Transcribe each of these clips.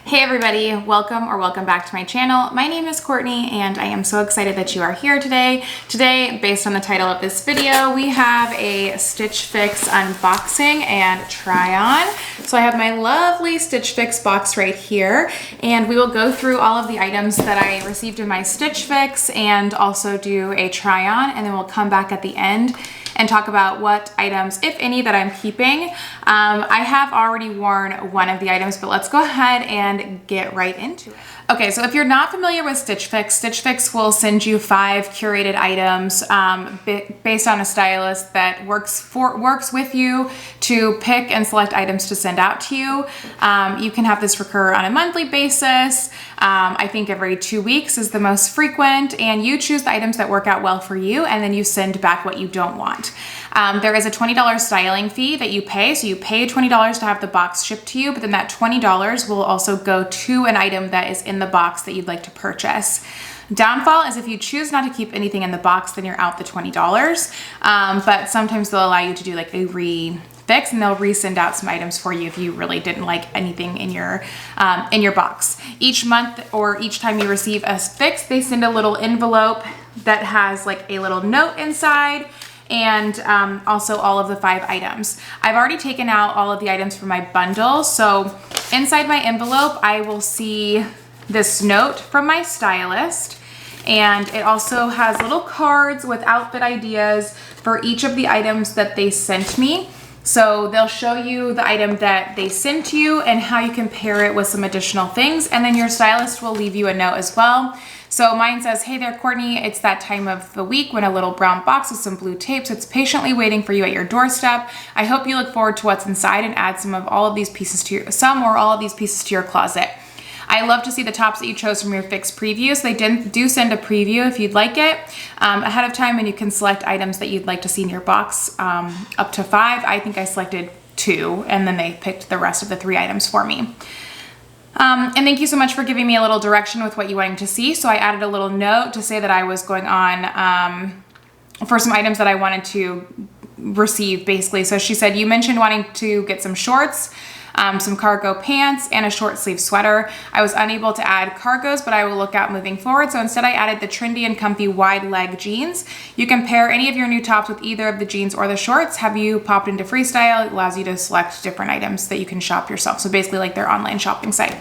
Hey everybody, welcome back to my channel. My name is Courtney and I am so excited that you are here today. Today, based on the title of this video, we have a Stitch Fix unboxing and try on. So I have my lovely Stitch Fix box right here and we will go through all of the items that I received in my Stitch Fix and also do a try on, and then we'll come back at the end and talk about what items, if any, that I'm keeping. I have already worn one of the items, but let's go ahead and get right into it. Okay, so if you're not familiar with Stitch Fix will send you 5 curated items based on a stylist that works with you to pick and select items to send out to you. You can have this recur on a monthly basis. I think every 2 weeks is the most frequent, and you choose the items that work out well for you, and then you send back what you don't want. There is a $20 styling fee that you pay. So you pay $20 to have the box shipped to you, but then that $20 will also go to an item that is in the box that you'd like to purchase. Downfall is if you choose not to keep anything in the box, then you're out the $20. But sometimes they'll allow you to do like a refix, and they'll resend out some items for you if you really didn't like anything in your box. Each month or each time you receive a fix, they send a little envelope that has like a little note inside, and also all of the 5 items. I've already taken out all of the items from my bundle. So inside my envelope, I will see this note from my stylist, and it also has little cards with outfit ideas for each of the items that they sent me. So they'll show you the item that they sent you and how you can pair it with some additional things, and then your stylist will leave you a note as well. So mine says, "Hey there, Courtney, it's that time of the week when a little brown box with some blue tape sits patiently waiting for you at your doorstep. I hope you look forward to what's inside and add some or all of these pieces to your closet. I love to see the tops that you chose from your Fix preview." So they do send a preview if you'd like it ahead of time, and you can select items that you'd like to see in your box, up to 5. I think I selected 2, and then they picked the rest of the 3 items for me. And thank you so much for giving me a little direction with what you wanted to see. So I added a little note to say that I was going on for some items that I wanted to receive, basically. So she said, "You mentioned wanting to get some shorts, some cargo pants, and a short sleeve sweater. I was unable to add cargos, but I will look out moving forward. So instead I added the trendy and comfy wide leg jeans. You can pair any of your new tops with either of the jeans or the shorts. Have you popped into Freestyle? It allows you to select different items that you can shop yourself." So basically like their online shopping site.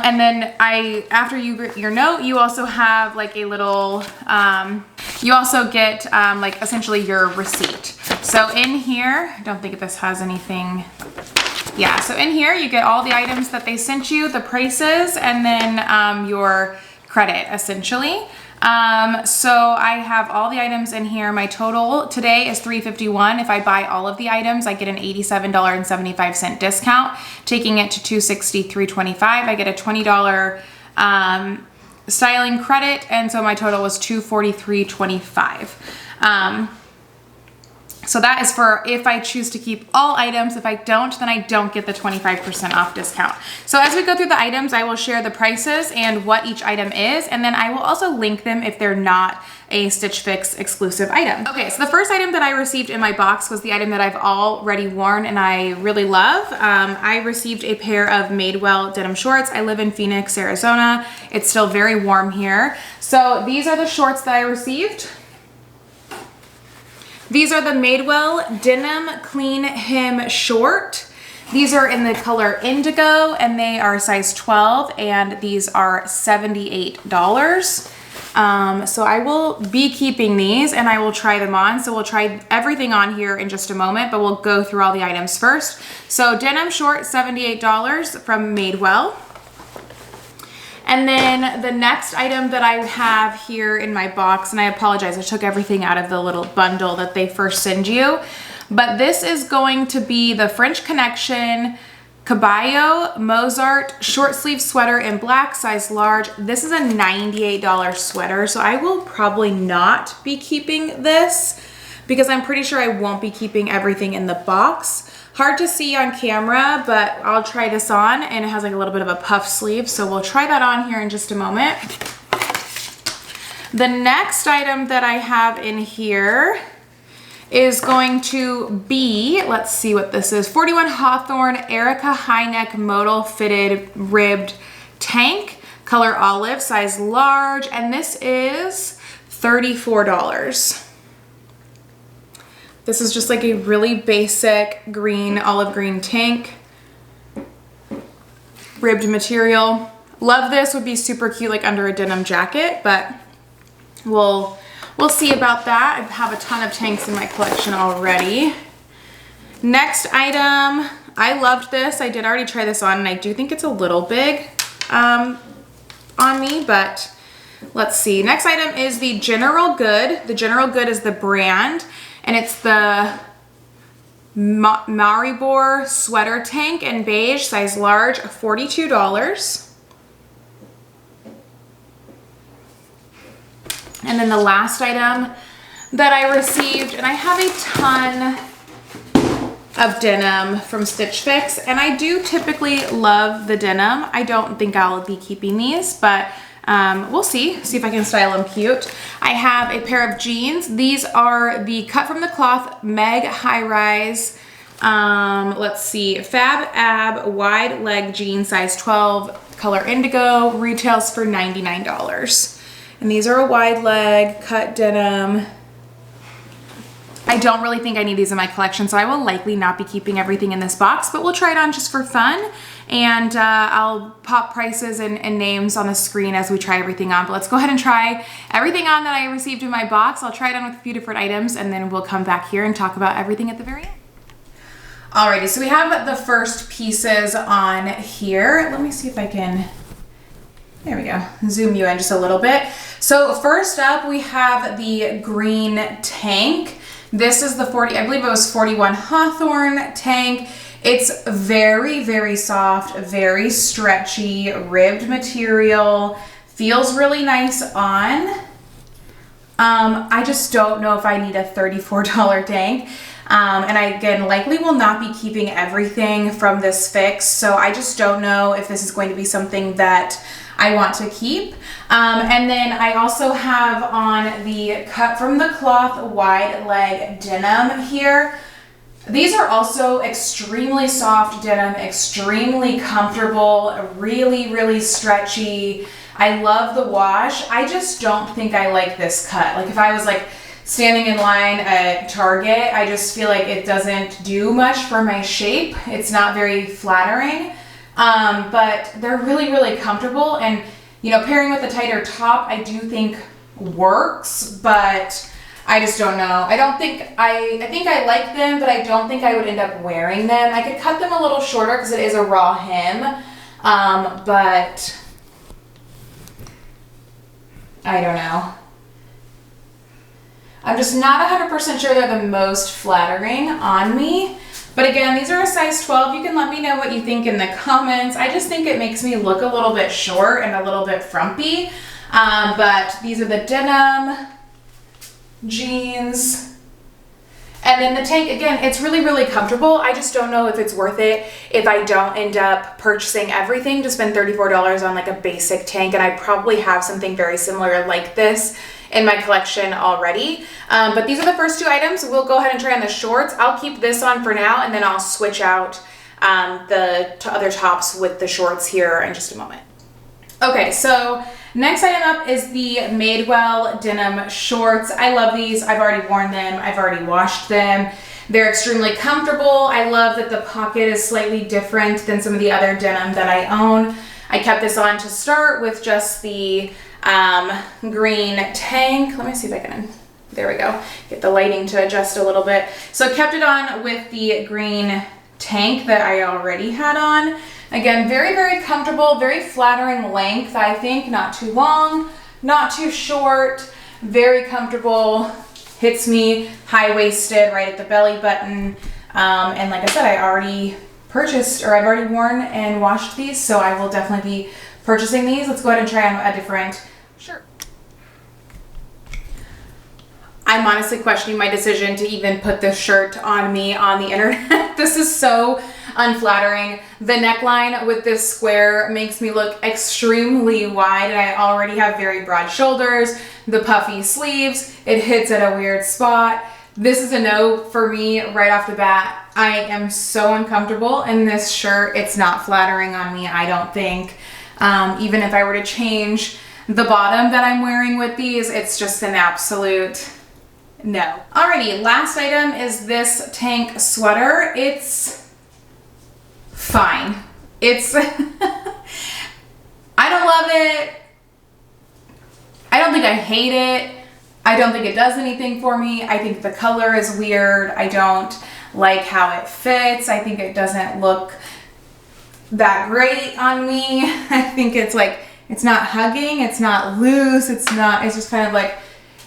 And then after you get your note, you also have like a little, you also get like essentially your receipt. So in here, I don't think this has anything. Yeah, so in here you get all the items that they sent you, the prices, and then your credit essentially. So I have all the items in here. My total today is $351. If I buy all of the items, I get an $87.75 discount, taking it to $263.25. I get a $20 styling credit, and so my total was $243.25. So that is for if I choose to keep all items. If I don't, then I don't get the 25% off discount. So as we go through the items, I will share the prices and what each item is, and then I will also link them if they're not a Stitch Fix exclusive item. Okay, so the first item that I received in my box was the item that I've already worn and I really love. I received a pair of Madewell denim shorts. I live in Phoenix, Arizona. It's still very warm here. So these are the shorts that I received. These are the Madewell Denim Clean Hem Short. These are in the color indigo, and they are size 12, and these are $78. So I will be keeping these, and I will try them on. So we'll try everything on here in just a moment, but we'll go through all the items first. So denim short, $78 from Madewell. And then the next item that I have here in my box, and I apologize, I took everything out of the little bundle that they first send you, but this is going to be the French Connection Caballo Mozart short sleeve sweater in black, size large. This is a $98 sweater, so I will probably not be keeping this because I'm pretty sure I won't be keeping everything in the box. Hard to see on camera, but I'll try this on, and it has like a little bit of a puff sleeve, so we'll try that on here in just a moment. The next item that I have in here is going to be, let's see what this is, 41 Hawthorne Erica high neck modal fitted ribbed tank, color olive, size large, and this is $34. This is just like a really basic green, olive green tank, ribbed material. Love this, would be super cute like under a denim jacket, but we'll see about that. I have a ton of tanks in my collection already. Next item, I loved this. I did already try this on and I do think it's a little big on me, but let's see. Next item is the General Good. The General Good is the brand, and it's the Maribor sweater tank in beige, size large, $42. And then the last item that I received, and I have a ton of denim from Stitch Fix, and I do typically love the denim. I don't think I'll be keeping these, but we'll see if I can style them cute. I have a pair of jeans. These are the Cut from the Cloth Meg High Rise, let's see, Fab Ab wide leg jean, size 12, color indigo, retails for $99. And these are a wide leg cut denim. I don't really think I need these in my collection, so I will likely not be keeping everything in this box, but we'll try it on just for fun. And I'll pop prices and names on the screen as we try everything on. But let's go ahead and try everything on that I received in my box. I'll try it on with a few different items, and then we'll come back here and talk about everything at the very end. Alrighty, so we have the first pieces on here. Let me see if I can, there we go, zoom you in just a little bit. So first up, we have the green tank. This is the I believe it was 41 Hawthorne tank. It's very, very soft, very stretchy, ribbed material. Feels really nice on. I just don't know if I need a $34 tank. And I, again, likely will not be keeping everything from this fix. So I just don't know if this is going to be something that I want to keep. And then I also have on the Cut from the Cloth wide leg denim here. These are also extremely soft denim, extremely comfortable, really, really stretchy. I love the wash. I just don't think I like this cut. Like if I was like standing in line at Target, I just feel like it doesn't do much for my shape. It's not very flattering, but they're really, really comfortable. And, you know, pairing with a tighter top, I do think works, but I just don't know. I think I like them, but I don't think I would end up wearing them. I could cut them a little shorter because it is a raw hem, but I don't know. I'm just not 100% sure they're the most flattering on me. But again, these are a size 12. You can let me know what you think in the comments. I just think it makes me look a little bit short and a little bit frumpy. But these are the denim jeans. And then the tank, again, it's really, really comfortable. I just don't know if it's worth it if I don't end up purchasing everything to spend $34 on like a basic tank. And I probably have something very similar like this in my collection already. But these are the first two items. We'll go ahead and try on the shorts. I'll keep this on for now, and then I'll switch out the other tops with the shorts here in just a moment. Okay, so next item up is the Madewell denim shorts. I love these. I've already worn them. I've already washed them. They're extremely comfortable. I love that the pocket is slightly different than some of the other denim that I own. I kept this on to start with just the green tank. Let me see if I can, there we go, get the lighting to adjust a little bit. So I kept it on with the green tank that I already had on. Again, very, very comfortable, very flattering length, I think. Not too long, not too short, very comfortable. Hits me high-waisted right at the belly button. And like I said, I already purchased, or I've already worn and washed these, so I will definitely be purchasing these. Let's go ahead and try on a different shirt. I'm honestly questioning my decision to even put this shirt on me on the internet. This is so unflattering. The neckline with this square makes me look extremely wide, and I already have very broad shoulders. The puffy sleeves, it hits at a weird spot. this is a no for me right off the bat. I am so uncomfortable in this shirt. It's not flattering on me, I don't think. Even if I were to change the bottom that I'm wearing with these, it's just an absolute no. Alrighty, last item is this tank sweater. It's fine. It's, I don't love it. I don't think I hate it. I don't think it does anything for me. I think the color is weird. I don't like how it fits. I think it doesn't look that great on me. I think it's like, it's not hugging, it's not loose, it's just kind of like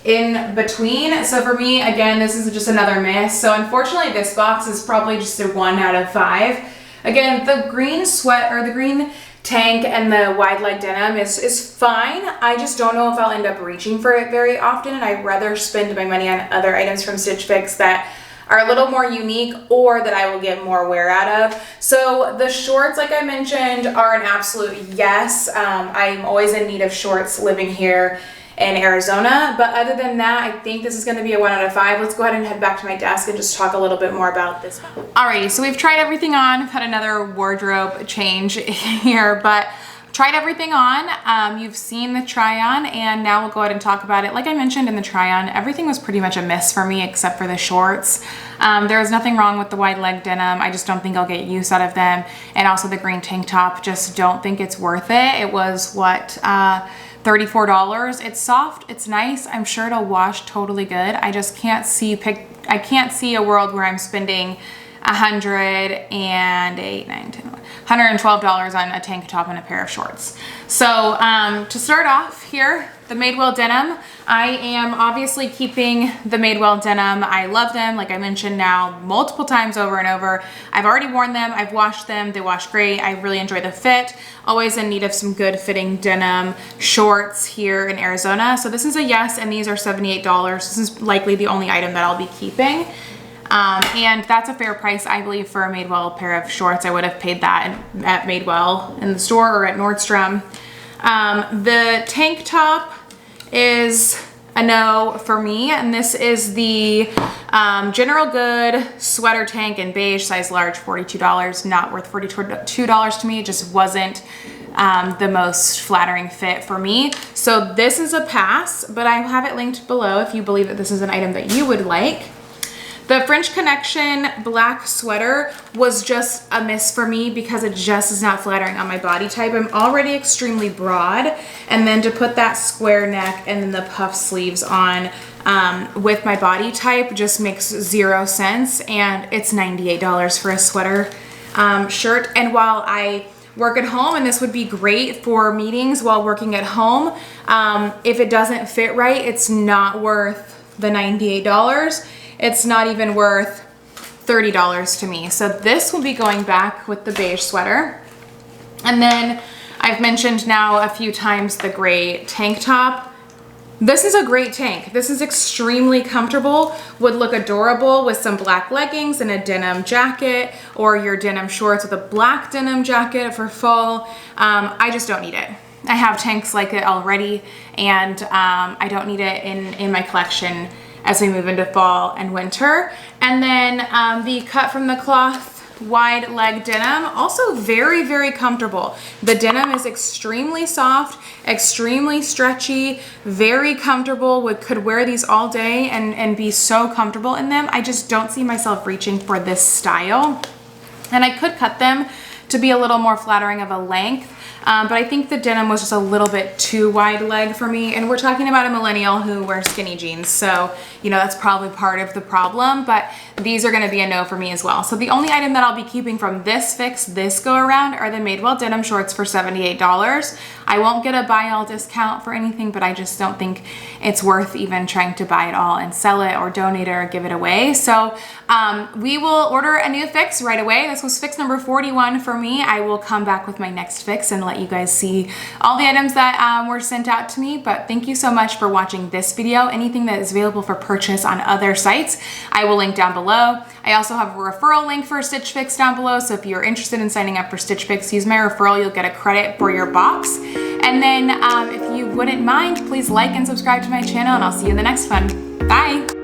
in between. So for me, again, this is just another miss. So unfortunately, this box is probably just a 1 out of 5. Again, the green sweat or the green tank and the wide leg denim is fine. I just don't know if I'll end up reaching for it very often, and I'd rather spend my money on other items from Stitch Fix that are a little more unique or that I will get more wear out of. So the shorts, like I mentioned, are an absolute yes. I'm always in need of shorts living here in Arizona, but other than that, I think this is going to be a 1 out of 5. Let's go ahead and head back to my desk and just talk a little bit more about this one. Alrighty, so we've tried everything on. I've had another wardrobe change here, but tried everything on. You've seen the try on, and now we'll go ahead and talk about it. Like I mentioned in the try on, everything was pretty much a miss for me except for the shorts. There was nothing wrong with the wide leg denim. I just don't think I'll get use out of them. And also the green tank top, just don't think it's worth it. It was what, $34. It's soft, it's nice. I'm sure it'll wash totally good. I just can't see a world where I'm spending $112 on a tank top and a pair of shorts. So to start off here, the Madewell denim. I am obviously keeping the Madewell denim. I love them, like I mentioned now multiple times over and over. I've already worn them, I've washed them, they wash great. I really enjoy the fit. Always in need of some good fitting denim shorts here in Arizona. So this is a yes, and these are $78. This is likely the only item that I'll be keeping. And that's a fair price, I believe, for a Madewell pair of shorts. I would have paid that at Madewell in the store or at Nordstrom. The tank top is a no for me, and this is the General Good sweater tank in beige, size large, $42. Not worth $42 to me. It just wasn't the most flattering fit for me. So this is a pass, but I have it linked below if you believe that this is an item that you would like. The French Connection black sweater was just a miss for me because it just is not flattering on my body type. I'm already extremely broad, and then to put that square neck and then the puff sleeves on with my body type just makes zero sense, and it's $98 for a sweater shirt. And while I work at home, and this would be great for meetings while working at home, if it doesn't fit right, it's not worth the $98. It's not even worth $30 to me. So this will be going back with the beige sweater. And then I've mentioned now a few times the gray tank top. This is a great tank. This is extremely comfortable, would look adorable with some black leggings and a denim jacket, or your denim shorts with a black denim jacket for fall. I just don't need it. I have tanks like it already, and I don't need it in my collection as we move into fall and winter. And then the cut from the cloth wide leg denim, also very, very comfortable. The denim is extremely soft, extremely stretchy, very comfortable. Could wear these all day and be so comfortable in them. I just don't see myself reaching for this style. And I could cut them to be a little more flattering of a length. But I think the denim was just a little bit too wide leg for me. And we're talking about a millennial who wears skinny jeans. So, you know, that's probably part of the problem, but these are gonna be a no for me as well. So the only item that I'll be keeping from this fix this go around are the Madewell denim shorts for $78. I won't get a buy all discount for anything, but I just don't think it's worth even trying to buy it all and sell it or donate it or give it away. So we will order a new fix right away. This was fix number 41 for me. I will come back with my next fix and let you guys see all the items that were sent out to me. But thank you so much for watching this video. Anything that is available for purchase on other sites, I will link down below. I also have a referral link for Stitch Fix down below. So if you're interested in signing up for Stitch Fix, use my referral. You'll get a credit for your box. And then if you wouldn't mind, please like and subscribe to my channel, and I'll see you in the next one. Bye.